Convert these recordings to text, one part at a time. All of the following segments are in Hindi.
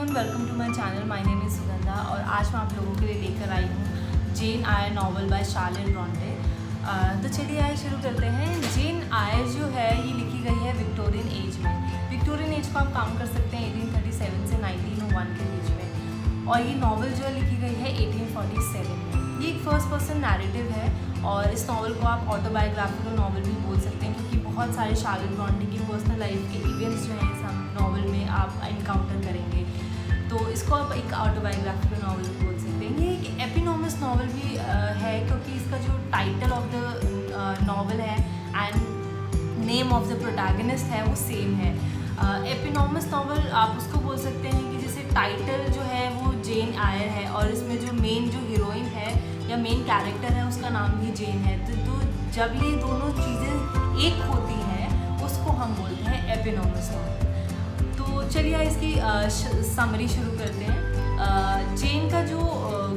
Everyone, welcome to my channel. My name is Sugandha और आज मैं आप लोगों के लिए लेकर आई हूँ जेन आयर नॉवल बाय शार्लेट ब्रॉन्टे। तो चलिए आइए शुरू करते हैं। जेन आयर जो है ये लिखी गई है विक्टोरियन एज में। विक्टोरियन एज को आप काउंट कर सकते हैं 1837 से 1901 के बीच में, और ये नॉवल जो है लिखी गई है 1847 में। ये एक फर्स्ट पर्सन नैरेटिव है और इस नॉवल को आप ऑटोबायोग्राफिकल नॉवल भी बोल सकते हैं, क्योंकि बहुत सारे शार्लेट ब्रॉन्टे की पर्सनल लाइफ के इवेंट्स जो हैं इस नॉवल में आप इनकाउंटर करेंगे, तो इसको आप एक ऑटोबायोग्राफिकल नॉवल भी बोल सकते हैं। ये एक एपिनोमस नॉवल भी है, क्योंकि इसका जो टाइटल ऑफ द नॉवल है and name of the protagonist है वो सेम है। एपिनोमस नॉवल आप उसको बोल सकते हैं कि जैसे टाइटल जो है वो जेन आयर है और इसमें जो मेन जो हीरोइन है या मेन कैरेक्टर है उसका नाम भी जेन है। तो जब ये दोनों चीज़ें एक होती हैं उसको हम बोलते हैं एपिनोमस नॉवल। तो चलिए इसकी समरी शुरू करते हैं। जेन का जो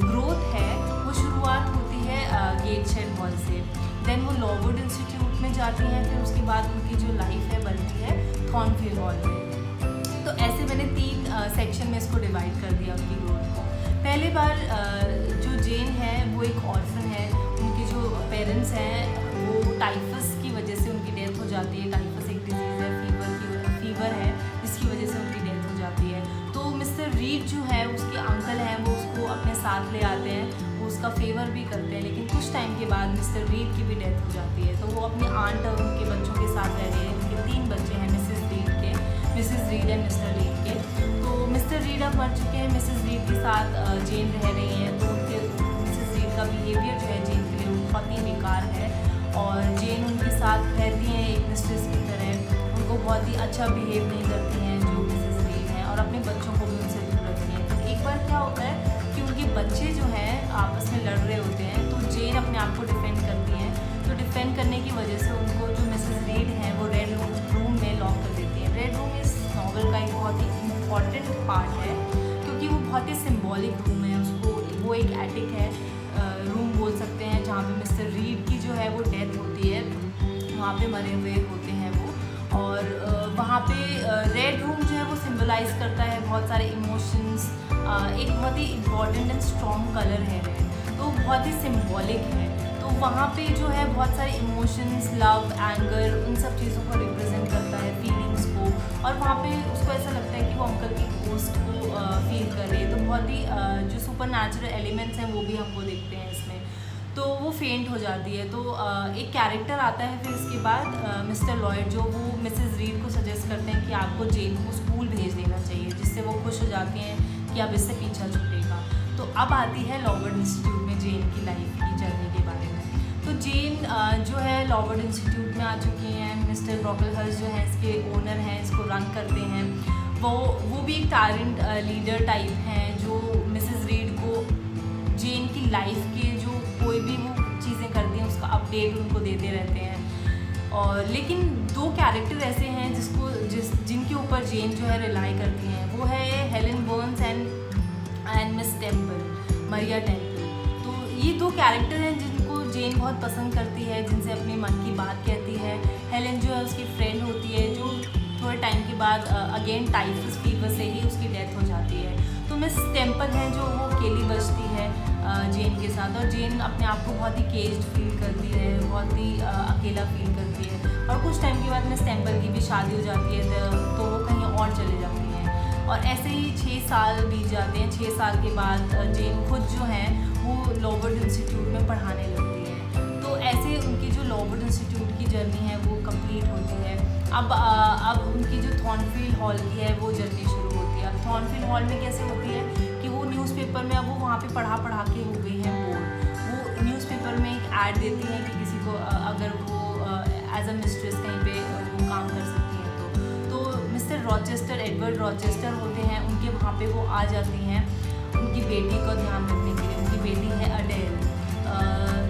ग्रोथ है वो शुरुआत होती है गेटशेड हॉल से, देन वो लॉवुड इंस्टीट्यूट में जाती हैं, फिर उसके बाद उनकी जो लाइफ है बनती है थॉर्नफील्ड हॉल में। तो ऐसे मैंने 3 सेक्शन में इसको डिवाइड कर दिया उनकी ग्रोथ को। पहले बार जो जेन है वो एक ऑर्फन है, उनके जो पेरेंट्स हैं वो टाइफस की वजह से उनकी डेथ हो जाती है। टाइफस एक डिजीज़ है, फीवर है जिसकी वजह से उनकी डेथ हो जाती है। तो मिस्टर रीड जो है उसके अंकल हैं वो उसको अपने साथ ले आते हैं, वो उसका फेवर भी करते हैं, लेकिन कुछ टाइम के बाद मिस्टर रीड की भी डेथ हो जाती है। तो वो अपनी आंट और उनके बच्चों के साथ रह रहे हैं। उनके 3 बच्चे हैं, Mrs read and mister read के। तो मिस्टर रीड अब मर चुके हैं, मिसेस रीड के साथ जेन रह रही हैं। तो उनके मिसेस रीड का बिहेवियर जो है जेन के लिए बहुत ही बेकार है और जेन उनके साथ रहती हैं एक मिस्ट्रेस की तरह, उनको बहुत ही अच्छा बिहेव नहीं करती हैं जो मिसेस रीड हैं, और अपने बच्चों को भी उनसे दूर रखती हैं। तो एक बार क्या होता है कि उनके बच्चे जो हैं आपस में लड़ रहे होते हैं, तो जेन अपने आप को डिफेंड करती हैं। तो डिफेंड करने की वजह से उनको जो मिसेस रीड हैं वो रेड रूम में लॉक कर देती हैं। रेड रूम इस नॉवल का एक बहुत ही इम्पॉर्टेंट पार्ट है, क्योंकि वो बहुत ही सिम्बॉलिक रूम है। उसको वो एक एटिक है, रूम बोल सकते हैं, जहाँ पे मिस्टर रीड की जो है वो डेथ होती है, वहाँ पे मरे हुए होते हैं वो। और वहाँ पे रेड रूम जो है वो सिंबलाइज करता है बहुत सारे इमोशंस। एक बहुत ही इम्पॉर्टेंट एंड स्ट्रॉन्ग कलर है रेड, तो बहुत ही सिम्बॉलिक है। तो वहाँ पे जो है बहुत सारे इमोशंस, लव, एंगर, उन सब चीज़ों को रिप्रेजेंट करता है, फीलिंग्स को। और वहाँ पे उसको ऐसा लगता है कि वो अंकल की घोस्ट को फील कर रही है। तो बहुत ही जो सुपर नेचुरल एलिमेंट्स हैं वो भी हमको देखते हैं इसमें। तो वो फेंट हो जाती है। तो एक कैरेक्टर आता है फिर इसके बाद मिस्टर लॉयड, जो वो मिसेस रीड को सजेस्ट करते हैं कि आपको जेन को स्कूल भेज देना चाहिए, जिससे वो खुश हो जाती हैं कि अब इससे पीछा छूटेगा। तो अब आती है लॉवुड इंस्टीट्यूट में जेन की लाइफ की जर्नी के बारे में। तो जेन जो है लॉवुड इंस्टीट्यूट में आ चुकी हैं। मिस्टर ब्रॉकलहर्स्ट जो हैं इसके ओनर हैं, इसको रन करते हैं। वो भी एक टैलेंट लीडर टाइप हैं, जो मिसेस रीड को जेन की लाइफ के जो कोई भी वो चीज़ें करती हैं उसका अपडेट उनको देते रहते हैं। और लेकिन 2 कैरेक्टर ऐसे हैं जिनके ऊपर जेन जो है रिलाई करती हैं, वो है Helen Burns and miss temple, Maria temple. तो ये 2 कैरेक्टर हैं जिनको जेन बहुत पसंद करती है, जिनसे अपने मन की बात कहती है। हेलेन जो है उसकी फ्रेंड होती है, जो थोड़े टाइम के बाद अगेन टाइफस फीवर से ही उसकी डेथ हो जाती है। तो मिस टेम्पल है जो वो अकेली बचती है जेन के साथ, और जेन अपने आप को बहुत ही केज्ड फील करती है, बहुत ही अकेला फील करती है। और कुछ टाइम के बाद मिस टेम्पल की भी शादी हो जाती है, तो वो कहीं और चले जाती हैं। और ऐसे ही 6 साल बीत जाते हैं। 6 साल के बाद जेन खुद जो है वो लॉवुड इंस्टीट्यूट में पढ़ाने लगती है। तो ऐसे उनकी जो लॉवुड इंस्टीट्यूट की जर्नी है वो कंप्लीट होती है। अब उनकी जो थॉर्नफील्ड हॉल की है वो जर्नी शुरू होती है। अब थॉर्नफील्ड हॉल में कैसे होती है कि वो न्यूज़पेपर में, अब वो वहाँ पे पढ़ा के हो गई हैं बोर। वो न्यूज़पेपर में एक ऐड देती हैं कि किसी को अगर वो एज अ मिस्ट्रेस कहीं पे वो काम कर सकती हैं तो मिस्टर रॉचेस्टर, एडवर्ड रॉचेस्टर होते हैं, उनके वहाँ पे वो आ जाती हैं उनकी बेटी को ध्यान रखने के लिए। उनकी बेटी है अडेल,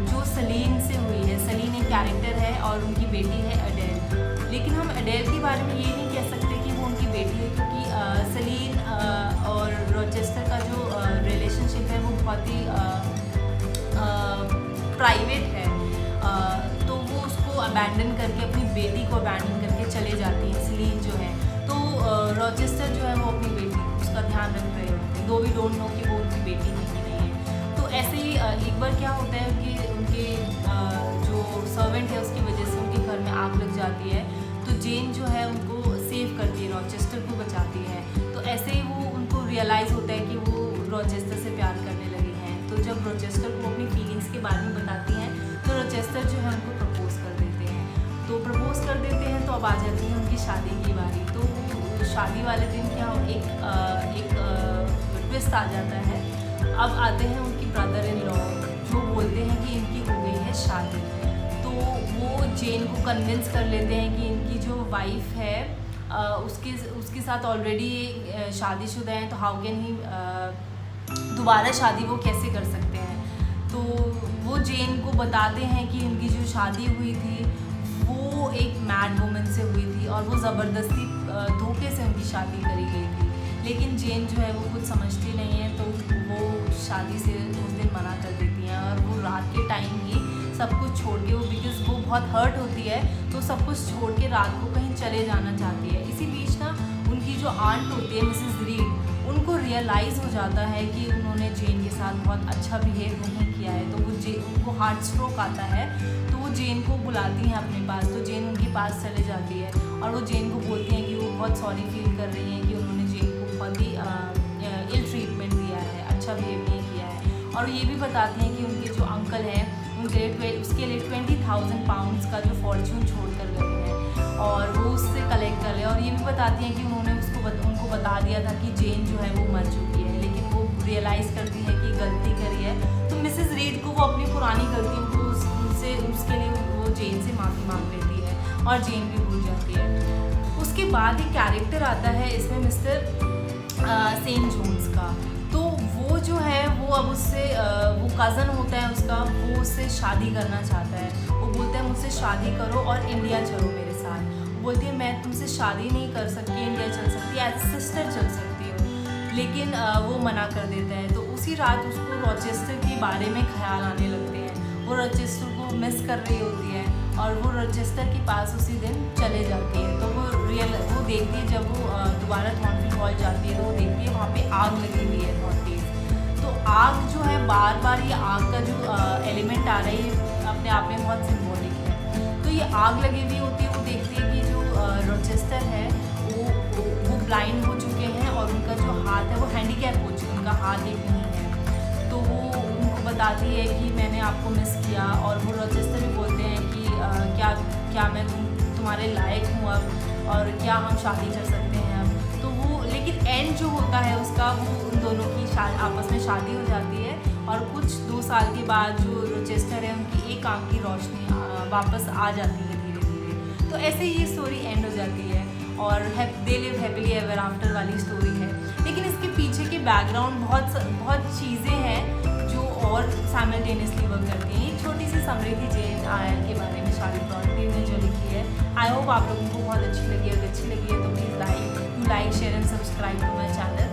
जो सलीन से हुई है। सलीन एक कैरेक्टर है और उनकी बेटी है अडेल। लेकिन हम अडेल के बारे में ये नहीं कह सकते कि वो उनकी बेटी है, क्योंकि सलीन और रॉचेस्टर का जो रिलेशनशिप है वो बहुत ही प्राइवेट है। तो वो उसको अबैंडन करके, अपनी बेटी को अबैंडन करके चले जाती हैं सलीन जो है। तो रॉचेस्टर जो है वो अपनी बेटी उसका ध्यान रख रहे होते, दो वी डोंट नो कि वो उनकी बेटी है कि नहीं है। तो ऐसे ही एक बार क्या होता है कि उनके जो सर्वेंट है उसकी वजह से उनके घर में आग लग जाती है, तो जेन जो है उनको सेव करती है, रॉचेस्टर को बचाती है। तो ऐसे ही वो उनको रियलाइज़ होता है कि वो रॉचेस्टर से प्यार करने लगे हैं। तो जब रॉचेस्टर को अपनी फीलिंग्स के बारे में बताती हैं तो रॉचेस्टर जो है उनको प्रपोज कर देते हैं। तो प्रपोज कर देते हैं तो अब आ जाती है उनकी शादी की बारी। तो शादी वाले दिन क्या एक ट्विस्ट आ जाता है। अब आते हैं उनकी ब्रदर इन लॉ जो बोलते हैं कि इनकी हो गई है शादी। तो वो जेन को कन्विंस कर लेते हैं कि इनकी जो वाइफ है उसके साथ ऑलरेडी शादीशुदा है, तो हाउ कैन ही दोबारा शादी वो कैसे कर सकते हैं। तो वो जेन को बताते हैं कि इनकी जो शादी हुई थी वो एक मैड वुमन से हुई थी और वो ज़बरदस्ती धोखे से उनकी शादी करी गई थी। लेकिन जेन जो है वो कुछ समझती नहीं है, तो वो शादी से उस दिन मना कर देती हैं और वो रात के टाइम ही सब कुछ छोड़ के वो बिकॉज वो बहुत हर्ट होती है तो सब कुछ छोड़ के रात को कहीं चले जाना चाहती है। इसी बीच ना उनकी जो आंट होती है मिसेस रीड, उनको रियलाइज़ हो जाता है कि उन्होंने जेन के साथ बहुत अच्छा बिहेव नहीं किया है। तो उनको हार्ट स्ट्रोक आता है, तो वो जेन को बुलाती हैं अपने पास। तो जेन उनके पास चले जाती है और वो जेन को बोलती हैं कि वो बहुत सॉरी फील कर रही हैं कि उन्होंने जेन को बहुत ही इल ट्रीटमेंट दिया है, अच्छा बिहेव नहीं किया है। और ये भी बताती हैं कि उनके जो अंकल हैं उसके लिए 20,000 पाउंड्स का जो फॉर्च्यून छोड़ कर गए हैं और वो उससे कलेक्ट कर रहे हैं। और ये भी बताती हैं कि उन्होंने उनको बता दिया था कि जेन जो है वो मर चुकी है, लेकिन वो रियलाइज़ करती है कि गलती करी है। तो मिसेस रीड को वो अपनी पुरानी गलतियों को उसके लिए वो जेन से माफ़ी मांग लेती है और जेन भी भूल जाती है। उसके बाद एक कैरेक्टर आता है इसमें मिस्टर सेंट जोन्स का। तो वो जो है वो अब उससे वो कज़न होता है उसका, वो उससे शादी करना चाहता है। वो बोलता है मुझसे शादी करो और इंडिया चलो मेरे साथ। बोलती है मैं तुमसे शादी नहीं कर सकती, इंडिया चल सकती, एज सिस्टर चल सकती हूँ, लेकिन वो मना कर देता है। तो उसी रात उसको रॉचेस्टर के बारे में ख्याल आने लगते हैं। वो रॉचेस्टर को मिस कर रही होती है और वो रॉचेस्टर के पास उसी दिन चले जाती है। तो वो देखती है जब वो दोबारा थॉर्नफील्ड हॉल जाती है तो वो देखती है वहाँ पे आग लगी हुई है बहुत तेज़। तो आग जो है बार बार ये आग का जो एलिमेंट आ रही है अपने आप में बहुत सिम्बॉलिक है। तो ये आग लगी हुई होती है, वो देखती है कि जो रॉचेस्टर है वो ब्लाइंड हो चुके हैं और उनका जो हाथ है वो हैंडीकैप हो चुका है, उनका हाथ एक नहीं है। तो वो उनको बताती है कि मैंने आपको मिस किया और वो रॉचेस्टर भी बोलते हैं कि क्या मैं तुम्हारे लायक हूँ अब और क्या हम शादी कर सकते हैं अब। तो वो लेकिन एंड जो होता है उसका वो उन दोनों की आपस में शादी हो जाती है और कुछ 2 साल के बाद जो रॉचेस्टर है उनकी एक आँख की रोशनी वापस आ जाती है धीरे धीरे। तो ऐसे ही ये स्टोरी एंड हो जाती है और they live happily ever after वाली स्टोरी है। लेकिन इसके पीछे के बैकग्राउंड बहुत चीज़ें हैं जो और साइमल्टेनियसली वर्क करती हैं। एक छोटी सी समरी थी जेन आयर के बारे में शार्लेट ब्रॉन्टे ने जो लिखी है। आई होप आप लोगों को बहुत अच्छी लगी। अगर अच्छी लगी है तो please like, share and subscribe to my channel.